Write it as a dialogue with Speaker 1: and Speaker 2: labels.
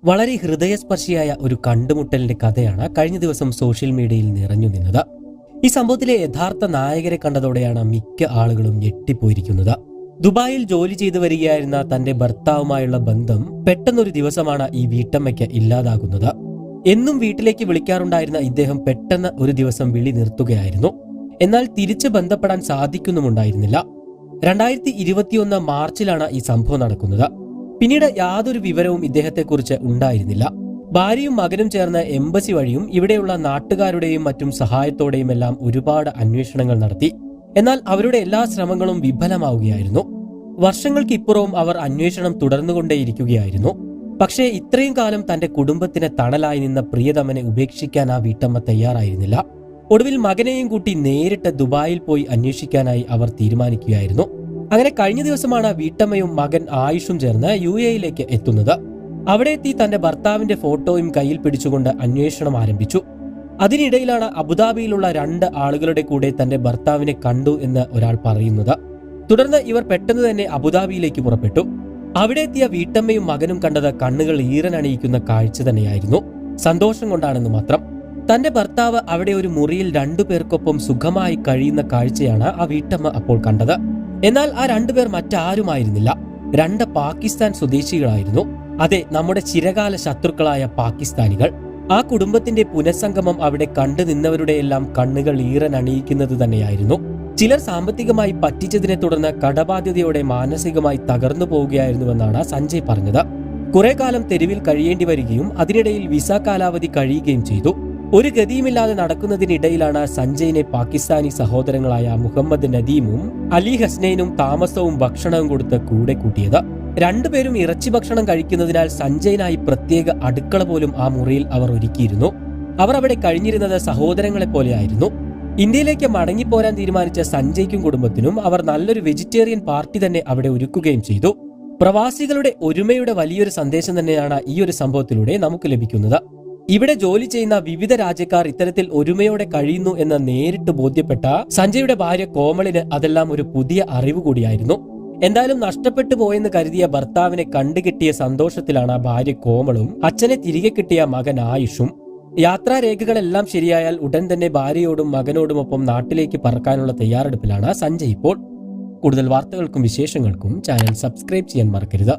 Speaker 1: വളരെ ഹൃദയസ്പർശിയായ ഒരു കണ്ടുമുട്ടലിന്റെ കഥയാണ് കഴിഞ്ഞ ദിവസം സോഷ്യൽ മീഡിയയിൽ നിറഞ്ഞു നിന്നത്. ഈ സംഭവത്തിലെ യഥാർത്ഥ നായകരെ കണ്ടതോടെയാണ് മിക്ക ആളുകളും ഞെട്ടിപ്പോയിരിക്കുന്നത്. ദുബായിൽ ജോലി ചെയ്തു വരികയായിരുന്ന തന്റെ ഭർത്താവുമായുള്ള ബന്ധം പെട്ടെന്നൊരു ദിവസമാണ് ഈ വീട്ടമ്മയ്ക്ക് ഇല്ലാതാകുന്നത്. എന്നും വീട്ടിലേക്ക് വിളിക്കാറുണ്ടായിരുന്ന ഇദ്ദേഹം പെട്ടെന്ന് ഒരു ദിവസം വിളി നിർത്തുകയായിരുന്നു. എന്നാൽ തിരിച്ച് ബന്ധപ്പെടാൻ സാധിക്കുന്നുമുണ്ടായിരുന്നില്ല. 2021 മാർച്ചിലാണ് ഈ സംഭവം നടക്കുന്നത്. പിന്നീട് യാതൊരു വിവരവും ഇദ്ദേഹത്തെക്കുറിച്ച് ഉണ്ടായിരുന്നില്ല. ഭാര്യയും മകനും ചേർന്ന് എംബസി വഴിയും ഇവിടെയുള്ള നാട്ടുകാരുടെയും മറ്റും സഹായത്തോടെയും എല്ലാം ഒരുപാട് അന്വേഷണങ്ങൾ നടത്തി. എന്നാൽ അവരുടെ എല്ലാ ശ്രമങ്ങളും വിഫലമാവുകയായിരുന്നു. വർഷങ്ങൾക്കിപ്പുറവും അവർ അന്വേഷണം തുടർന്നുകൊണ്ടേയിരിക്കുകയായിരുന്നു. പക്ഷേ ഇത്രയും കാലം തന്റെ കുടുംബത്തിന് തണലായി നിന്ന പ്രിയതമനെ ഉപേക്ഷിക്കാൻ ആ വീട്ടമ്മ തയ്യാറായിരുന്നില്ല. ഒടുവിൽ മകനെയും കൂട്ടി നേരിട്ട് ദുബായിൽ പോയി അന്വേഷിക്കാനായി അവർ തീരുമാനിക്കുകയായിരുന്നു. അങ്ങനെ കഴിഞ്ഞ ദിവസമാണ് വീട്ടമ്മയും മകൻ ആയുഷും ചേർന്ന് UAE എത്തുന്നത്. അവിടെ എത്തി തന്റെ ഭർത്താവിന്റെ ഫോട്ടോയും കയ്യിൽ പിടിച്ചുകൊണ്ട് അന്വേഷണം ആരംഭിച്ചു. അതിനിടയിലാണ് അബുദാബിയിലുള്ള 2 ആളുകളുടെ കൂടെ തന്റെ ഭർത്താവിനെ കണ്ടു എന്ന് ഒരാൾ പറയുന്നത്. തുടർന്ന് ഇവർ പെട്ടെന്ന് തന്നെ അബുദാബിയിലേക്ക് പുറപ്പെട്ടു. അവിടെ എത്തിയ വീട്ടമ്മയും മകനും കണ്ടത് കണ്ണുകൾ ഈറനണിയിക്കുന്ന കാഴ്ച തന്നെയായിരുന്നു. സന്തോഷം കൊണ്ടാണെന്ന് മാത്രം. തന്റെ ഭർത്താവ് അവിടെ ഒരു മുറിയിൽ 2 പേർക്കൊപ്പം സുഖമായി കഴിയുന്ന കാഴ്ചയാണ് ആ വീട്ടമ്മ അപ്പോൾ കണ്ടത്. എന്നാൽ ആ 2 പേർ മറ്റാരുമായിരുന്നില്ല. 2 പാകിസ്ഥാൻ സ്വദേശികളായിരുന്നു. അതെ, നമ്മുടെ ചിരകാല ശത്രുക്കളായ പാകിസ്ഥാനികൾ. ആ കുടുംബത്തിന്റെ പുനഃസംഗമം അവിടെ കണ്ടു നിന്നവരുടെയെല്ലാം കണ്ണുകൾ ഈറനണിയിക്കുന്നത് തന്നെയായിരുന്നു. ചിലർ സാമ്പത്തികമായി പറ്റിച്ചതിനെ തുടർന്ന് കടബാധ്യതയോടെ മാനസികമായി തകർന്നു പോവുകയായിരുന്നുവെന്നാണ് സഞ്ജയ് പറഞ്ഞത്. കുറെ കാലം തെരുവിൽ കഴിയേണ്ടി വരികയും അതിനിടയിൽ വിസ കാലാവധി കഴിയുകയും ചെയ്തു. ഒരു ഗതിയുമില്ലാതെ നടക്കുന്നതിനിടയിലാണ് സഞ്ജയിനെ പാകിസ്ഥാനി സഹോദരങ്ങളായ മുഹമ്മദ് നദീമും അലി ഹസ്നൈനും താമസവും ഭക്ഷണവും കൊടുത്ത് കൂടെ കൂട്ടിയത്. 2 പേരും ഇറച്ചി ഭക്ഷണം കഴിക്കുന്നതിനാൽ സഞ്ജയിനായി പ്രത്യേക അടുക്കള പോലും ആ മുറിയിൽ അവർ ഒരുക്കിയിരുന്നു. അവർ അവിടെ കഴിഞ്ഞിരുന്നത് സഹോദരങ്ങളെ പോലെയായിരുന്നു. ഇന്ത്യയിലേക്ക് മടങ്ങിപ്പോരാൻ തീരുമാനിച്ച സഞ്ജയ്ക്കും കുടുംബത്തിനും അവർ നല്ലൊരു വെജിറ്റേറിയൻ പാർട്ടി തന്നെ അവിടെ ഒരുക്കുകയും ചെയ്തു. പ്രവാസികളുടെ ഒരുമയുടെ വലിയൊരു സന്ദേശം തന്നെയാണ് ഈ ഒരു സംഭവത്തിലൂടെ നമുക്ക് ലഭിക്കുന്നത്. ഇവിടെ ജോലി ചെയ്യുന്ന വിവിധ രാജ്യക്കാർ ഇത്തരത്തിൽ ഒരുമയോടെ കഴിയുന്നു എന്ന് നേരിട്ട് ബോധ്യപ്പെട്ട സഞ്ജയുടെ ഭാര്യ കോമളിന് അതെല്ലാം ഒരു പുതിയ അറിവ് കൂടിയായിരുന്നു. എന്തായാലും നഷ്ടപ്പെട്ടു പോയെന്ന് കരുതിയ ഭർത്താവിനെ കണ്ടുകിട്ടിയ സന്തോഷത്തിലാണ് ഭാര്യ കോമളും അച്ഛനെ തിരികെ കിട്ടിയ മകൻ ആയുഷും. യാത്രാരേഖകളെല്ലാം ശരിയായാൽ ഉടൻ തന്നെ ഭാര്യയോടും മകനോടുമൊപ്പം നാട്ടിലേക്ക് പറക്കാനുള്ള തയ്യാറെടുപ്പിലാണ് സഞ്ജയ് ഇപ്പോൾ. കൂടുതൽ വാർത്തകൾക്കും വിശേഷങ്ങൾക്കും ചാനൽ സബ്സ്ക്രൈബ് ചെയ്യാൻ മറക്കരുത്.